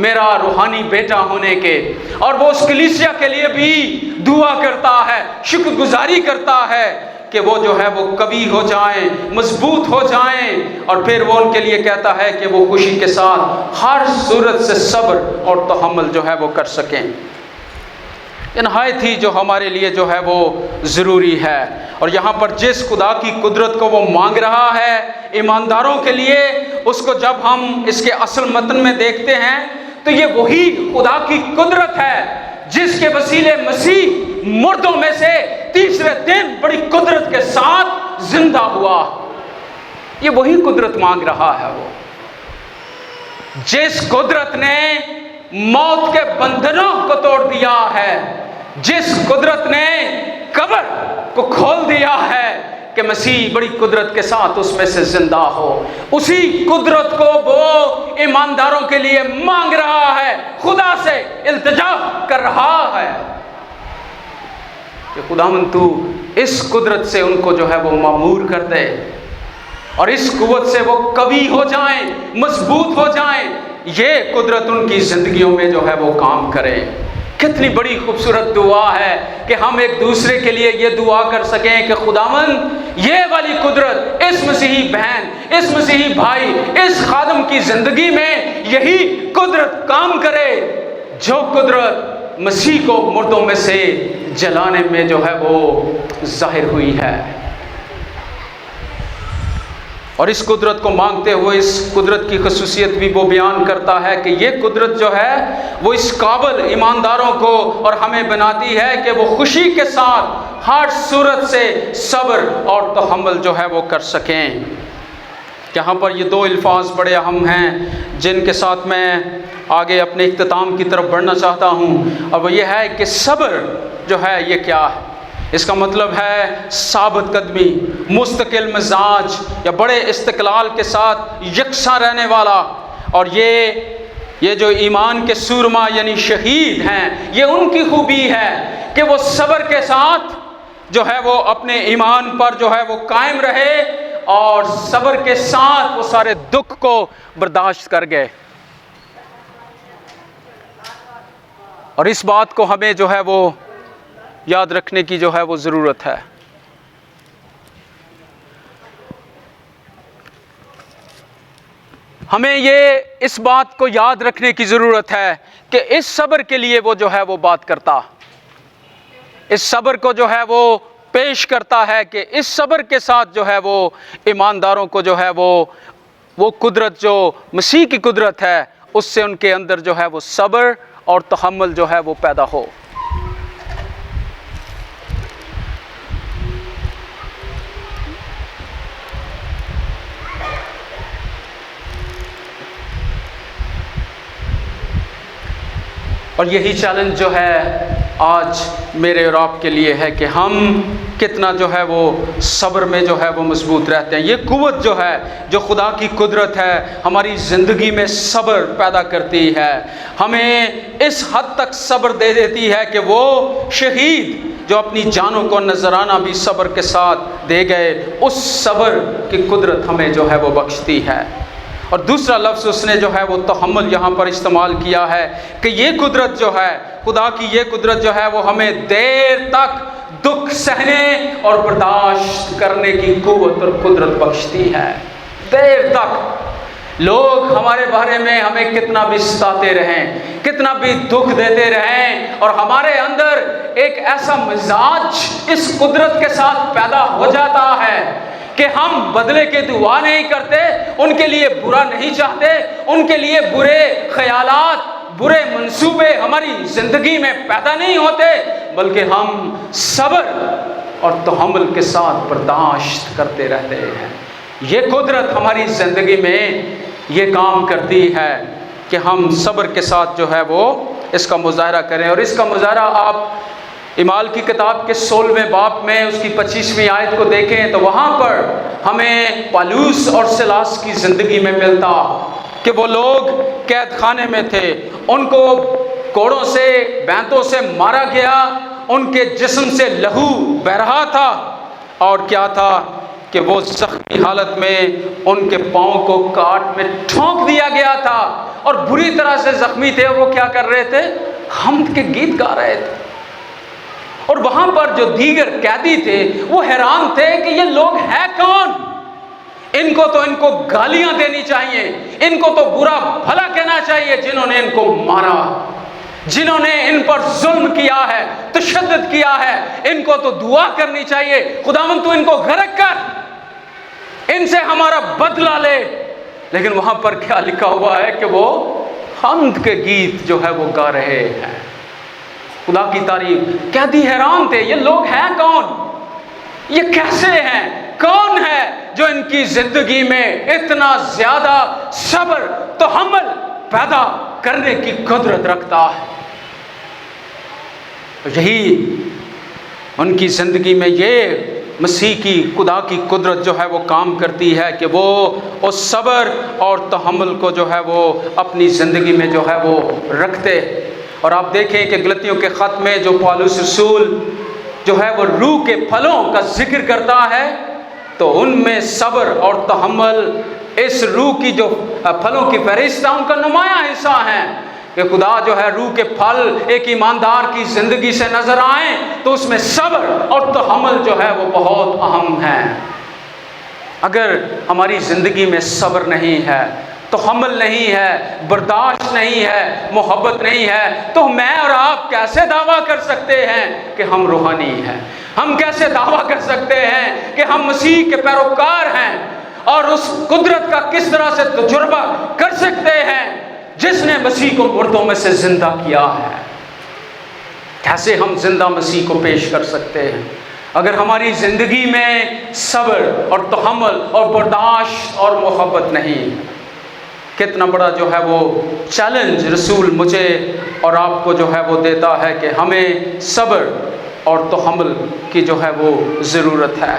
میرا روحانی بیٹا ہونے کے، اور وہ اس کلیسیا کے لیے بھی دعا کرتا ہے، شکر گزاری کرتا ہے کہ وہ جو ہے وہ قوی ہو جائیں، مضبوط ہو جائیں، اور پھر وہ ان کے لیے کہتا ہے کہ وہ خوشی کے ساتھ ہر صورت سے صبر اور تحمل جو ہے وہ کر سکیں۔ نہایت ہی جو ہمارے لیے جو ہے وہ ضروری ہے، اور یہاں پر جس خدا کی قدرت کو وہ مانگ رہا ہے ایمانداروں کے لیے، اس کو جب ہم اس کے اصل متن میں دیکھتے ہیں تو یہ وہی خدا کی قدرت ہے جس کے وسیلے مسیح مردوں میں سے تیسرے دن بڑی قدرت کے ساتھ زندہ ہوا، یہ وہی قدرت مانگ رہا ہے، وہ جس قدرت نے موت کے بندھنوں کو توڑ دیا ہے، جس قدرت نے قبر کو کھول دیا ہے کہ مسیح بڑی قدرت کے ساتھ اس میں سے زندہ ہو، اسی قدرت کو وہ ایمانداروں کے لیے مانگ رہا ہے، خدا سے التجا کر رہا ہے کہ خداوند تو اس قدرت سے ان کو جو ہے وہ معمور کر دے، اور اس قوت سے وہ قوی ہو جائیں، مضبوط ہو جائیں، یہ قدرت ان کی زندگیوں میں جو ہے وہ کام کرے۔ کتنی بڑی خوبصورت دعا ہے کہ ہم ایک دوسرے کے لیے یہ دعا کر سکیں کہ خداوند یہ والی قدرت اس مسیحی بہن، اس مسیحی بھائی، اس خادم کی زندگی میں یہی قدرت کام کرے جو قدرت مسیح کو مردوں میں سے جلانے میں جو ہے وہ ظاہر ہوئی ہے۔ اور اس قدرت کو مانگتے ہوئے اس قدرت کی خصوصیت بھی وہ بیان کرتا ہے کہ یہ قدرت جو ہے وہ اس قابل ایمانداروں کو اور ہمیں بناتی ہے کہ وہ خوشی کے ساتھ ہر صورت سے صبر اور تحمل جو ہے وہ کر سکیں۔ یہاں پر یہ دو الفاظ بڑے اہم ہیں جن کے ساتھ میں آگے اپنے اختتام کی طرف بڑھنا چاہتا ہوں، اور وہ یہ ہے کہ صبر جو ہے یہ کیا ہے۔ اس کا مطلب ہے ثابت قدمی، مستقل مزاج یا بڑے استقلال کے ساتھ یکساں رہنے والا، اور یہ جو ایمان کے سورما یعنی شہید ہیں، یہ ان کی خوبی ہے کہ وہ صبر کے ساتھ جو ہے وہ اپنے ایمان پر جو ہے وہ قائم رہے، اور صبر کے ساتھ وہ سارے دکھ کو برداشت کر گئے۔ اور اس بات کو ہمیں جو ہے وہ یاد رکھنے کی جو ہے وہ ضرورت ہے۔ ہمیں یہ اس بات کو یاد رکھنے کی ضرورت ہے کہ اس صبر کے لیے وہ جو ہے وہ بات کرتا، اس صبر کو جو ہے وہ پیش کرتا ہے کہ اس صبر کے ساتھ جو ہے وہ ایمانداروں کو جو ہے وہ قدرت جو مسیح کی قدرت ہے اس سے ان کے اندر جو ہے وہ صبر اور تحمل جو ہے وہ پیدا ہو۔ اور یہی چیلنج جو ہے آج میرے اور آپ کے لیے ہے کہ ہم کتنا جو ہے وہ صبر میں جو ہے وہ مضبوط رہتے ہیں۔ یہ قوت جو ہے، جو خدا کی قدرت ہے، ہماری زندگی میں صبر پیدا کرتی ہے، ہمیں اس حد تک صبر دے دیتی ہے کہ وہ شہید جو اپنی جانوں کو نذرانہ بھی صبر کے ساتھ دے گئے، اس صبر کی قدرت ہمیں جو ہے وہ بخشتی ہے۔ اور دوسرا لفظ اس نے جو ہے وہ تحمل یہاں پر استعمال کیا ہے کہ یہ قدرت جو ہے، خدا کی یہ قدرت جو ہے وہ ہمیں دیر تک دکھ سہنے اور برداشت کرنے کی قوت اور قدرت بخشتی ہے۔ دیر تک لوگ ہمارے بارے میں ہمیں کتنا بھی ستاتے رہیں، کتنا بھی دکھ دیتے رہیں، اور ہمارے اندر ایک ایسا مزاج اس قدرت کے ساتھ پیدا ہو جاتا ہے کہ ہم بدلے کے دعا نہیں کرتے، ان کے لیے برا نہیں چاہتے، ان کے لیے برے خیالات، برے منصوبے ہماری زندگی میں پیدا نہیں ہوتے، بلکہ ہم صبر اور تحمل کے ساتھ برداشت کرتے رہتے ہیں۔ یہ قدرت ہماری زندگی میں یہ کام کرتی ہے کہ ہم صبر کے ساتھ جو ہے وہ اس کا مظاہرہ کریں، اور اس کا مظاہرہ آپ اعمال کی کتاب کے 16ویں باب میں اس کی 25ویں آیت کو دیکھیں تو وہاں پر ہمیں پالوس اور سلاس کی زندگی میں ملتا کہ وہ لوگ قید خانے میں تھے، ان کو کوڑوں سے، بینتوں سے مارا گیا، ان کے جسم سے لہو بہہ رہا تھا، اور کیا تھا کہ وہ زخمی حالت میں ان کے پاؤں کو کاٹ میں ٹھونک دیا گیا تھا، اور بری طرح سے زخمی تھے۔ وہ کیا کر رہے تھے؟ حمد کے گیت گا رہے تھے، اور وہاں پر جو دیگر قیدی تھے وہ حیران تھے کہ یہ لوگ ہیں کون؟ ان کو گالیاں دینی چاہیے، ان کو تو برا بھلا کہنا چاہیے، جنہوں نے ان کو مارا، جنہوں نے ان پر ظلم کیا ہے، تشدد کیا ہے، ان کو تو دعا کرنی چاہیے، خداوند تو ان کو غرق کر، ان سے ہمارا بدلہ لے۔ لیکن وہاں پر کیا لکھا ہوا ہے کہ وہ حمد کے گیت جو ہے وہ گا رہے ہیں، خدا کی تعریف۔ قیدی حیران تھے، یہ لوگ ہیں کون، یہ کیسے ہیں، کون ہے جو ان کی زندگی میں اتنا زیادہ صبر تحمل پیدا کرنے کی قدرت رکھتا ہے۔ یہی ان کی زندگی میں یہ مسیح کی خدا کی قدرت جو ہے وہ کام کرتی ہے کہ وہ اس صبر اور تحمل کو جو ہے وہ اپنی زندگی میں جو ہے وہ رکھتے۔ اور آپ دیکھیں کہ غلطیوں کے خط میں جو پالوس رسول جو ہے وہ روح کے پھلوں کا ذکر کرتا ہے، تو ان میں صبر اور تحمل اس روح کی جو پھلوں کی فہرست ہے ان کا نمایاں حصہ ہیں کہ خدا جو ہے روح کے پھل ایک ایماندار کی زندگی سے نظر آئیں تو اس میں صبر اور تحمل جو ہے وہ بہت اہم ہیں۔ اگر ہماری زندگی میں صبر نہیں ہے، تحمل نہیں ہے، برداشت نہیں ہے، محبت نہیں ہے، تو میں اور آپ کیسے دعویٰ کر سکتے ہیں کہ ہم روحانی ہیں؟ ہم کیسے دعویٰ کر سکتے ہیں کہ ہم مسیح کے پیروکار ہیں اور اس قدرت کا کس طرح سے تجربہ کر سکتے ہیں جس نے مسیح کو مردوں میں سے زندہ کیا ہے؟ کیسے ہم زندہ مسیح کو پیش کر سکتے ہیں اگر ہماری زندگی میں صبر اور تحمل اور برداشت اور محبت نہیں؟ کتنا بڑا جو ہے وہ چیلنج رسول مجھے اور آپ کو جو ہے وہ دیتا ہے کہ ہمیں صبر اور تحمل کی جو ہے وہ ضرورت ہے۔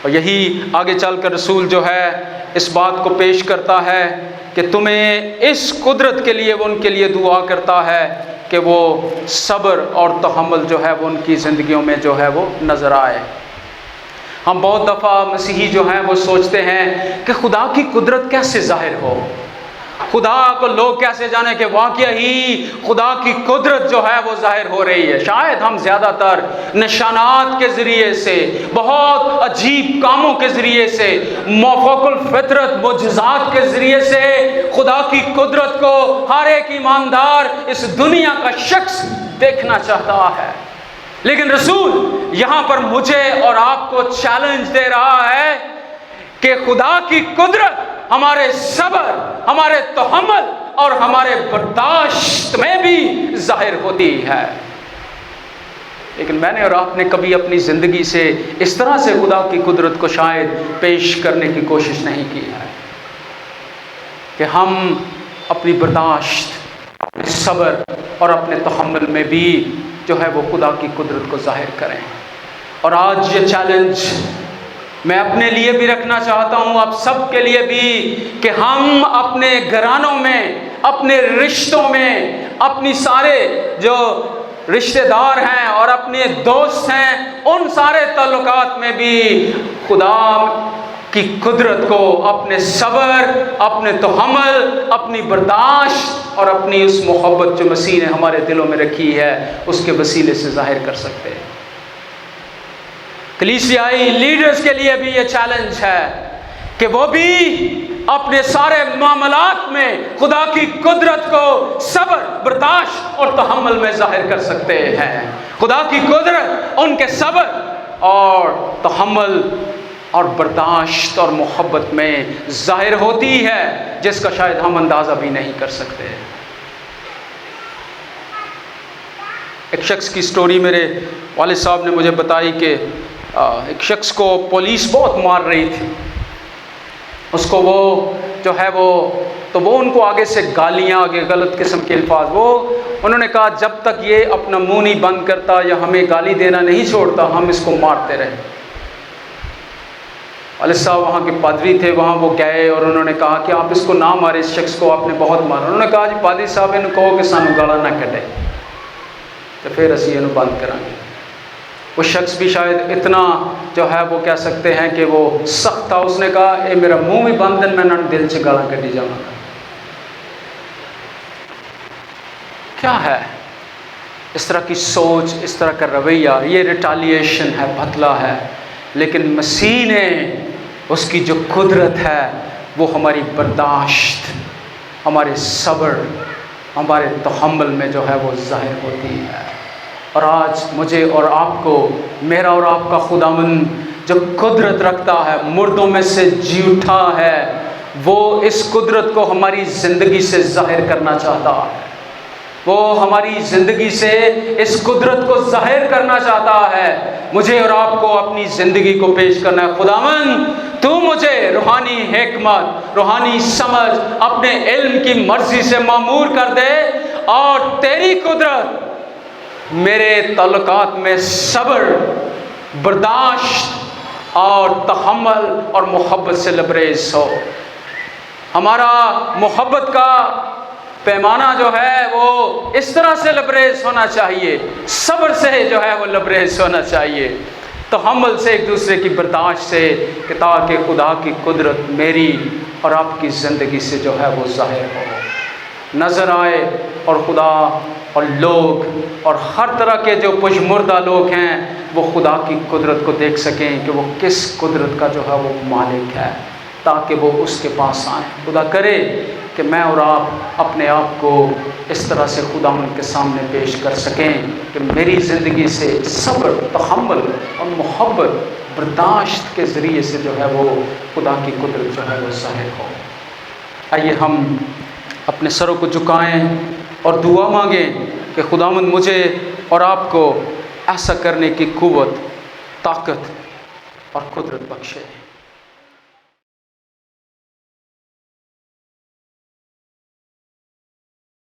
اور یہی آگے چل کر رسول جو ہے اس بات کو پیش کرتا ہے کہ تمہیں اس قدرت کے لیے وہ ان کے لیے دعا کرتا ہے کہ وہ صبر اور تحمل جو ہے وہ ان کی زندگیوں میں جو ہے وہ نظر آئے۔ ہم بہت دفعہ مسیحی جو ہیں وہ سوچتے ہیں کہ خدا کی قدرت کیسے ظاہر ہو، خدا کو لوگ کیسے جانے کہ واقعہ ہی خدا کی قدرت جو ہے وہ ظاہر ہو رہی ہے۔ شاید ہم زیادہ تر نشانات کے ذریعے سے، بہت عجیب کاموں کے ذریعے سے، فوق الفطرت معجزات کے ذریعے سے خدا کی قدرت کو ہر ایک ایماندار اس دنیا کا شخص دیکھنا چاہتا ہے۔ لیکن رسول یہاں پر مجھے اور آپ کو چیلنج دے رہا ہے کہ خدا کی قدرت ہمارے صبر، ہمارے تحمل اور ہمارے برداشت میں بھی ظاہر ہوتی ہے۔ لیکن میں نے اور آپ نے کبھی اپنی زندگی سے اس طرح سے خدا کی قدرت کو شاید پیش کرنے کی کوشش نہیں کی ہے کہ ہم اپنی برداشت، اپنے صبر اور اپنے تحمل میں بھی جو ہے وہ خدا کی قدرت کو ظاہر کریں۔ اور آج یہ چیلنج میں اپنے لیے بھی رکھنا چاہتا ہوں، آپ سب کے لیے بھی، کہ ہم اپنے گھرانوں میں، اپنے رشتوں میں، اپنی سارے جو رشتہ دار ہیں اور اپنے دوست ہیں ان سارے تعلقات میں بھی خدا کی قدرت کو اپنے صبر، اپنے تحمل، اپنی برداشت اور اپنی اس محبت جو مسیح نے ہمارے دلوں میں رکھی ہے اس کے وسیلے سے ظاہر کر سکتے ہیں۔ کلیسیائی لیڈرز کے لیے بھی یہ چیلنج ہے کہ وہ بھی اپنے سارے معاملات میں خدا کی قدرت کو صبر، برداشت اور تحمل میں ظاہر کر سکتے ہیں۔ خدا کی قدرت ان کے صبر اور تحمل اور برداشت اور محبت میں ظاہر ہوتی ہے جس کا شاید ہم اندازہ بھی نہیں کر سکتے۔ ایک شخص کی سٹوری میرے والد صاحب نے مجھے بتائی کہ ایک شخص کو پولیس بہت مار رہی تھی، اس کو وہ جو ہے وہ ان کو آگے سے گالیاں، آگے غلط قسم کے الفاظ، انہوں نے کہا جب تک یہ اپنا منہ نہیں بند کرتا یا ہمیں گالی دینا نہیں چھوڑتا ہم اس کو مارتے رہے۔ والد صاحب وہاں کے پادری تھے، وہاں وہ گئے اور انہوں نے کہا کہ آپ اس کو نہ مارے، اس شخص کو آپ نے بہت مارا۔ انہوں نے کہا جی پادری صاحب انہوں کہو کہ سانو گالا نہ کٹے تو پھر اسی انہوں بند کریں گے۔ وہ شخص بھی شاید اتنا جو ہے وہ کہہ سکتے ہیں کہ وہ سخت تھا، اس نے کہا اے میرا منہ بھی بند ہے، میں نہ دل سے گالاں کٹی جاؤں گا۔ کیا ہے اس طرح کی سوچ، اس طرح کا رویہ؟ یہ ریٹالیشن ہے، بدلہ ہے۔ لیکن مسیح نے اس کی جو قدرت ہے وہ ہماری برداشت، ہمارے صبر، ہمارے تحمل میں جو ہے وہ ظاہر ہوتی ہے۔ اور آج مجھے اور آپ کو، میرا اور آپ کا خداوند جو قدرت رکھتا ہے، مردوں میں سے جی اٹھا ہے، وہ اس قدرت کو ہماری زندگی سے ظاہر کرنا چاہتا ہے۔ وہ ہماری زندگی سے اس قدرت کو ظاہر کرنا چاہتا ہے۔ مجھے اور آپ کو اپنی زندگی کو پیش کرنا ہے۔ خداوند تو مجھے روحانی حکمت، روحانی سمجھ، اپنے علم کی مرضی سے معمور کر دے، اور تیری قدرت میرے تعلقات میں صبر، برداشت اور تحمل اور محبت سے لبریز ہو۔ ہمارا محبت کا پیمانہ جو ہے وہ اس طرح سے لبریز ہونا چاہیے، صبر سے جو ہے وہ لبریز ہونا چاہیے، تحمل سے، ایک دوسرے کی برداشت سے، کہ تاکہ خدا کی قدرت میری اور آپ کی زندگی سے جو ہے وہ ظاہر ہو، نظر آئے، اور خدا اور لوگ اور ہر طرح کے جو پشمردہ لوگ ہیں وہ خدا کی قدرت کو دیکھ سکیں کہ وہ کس قدرت کا جو ہے وہ مالک ہے، تاکہ وہ اس کے پاس آئیں۔ خدا کرے کہ میں اور آپ اپنے آپ کو اس طرح سے خداوند کے سامنے پیش کر سکیں کہ میری زندگی سے صبر، تحمل اور محبت، برداشت کے ذریعے سے جو ہے وہ خدا کی قدرت جو ہے وہ ظاہر ہو۔ آئیے ہم اپنے سروں کو جھکائیں اور دعا مانگیں کہ خداوند مجھے اور آپ کو ایسا کرنے کی قوت، طاقت اور قدرت بخشے۔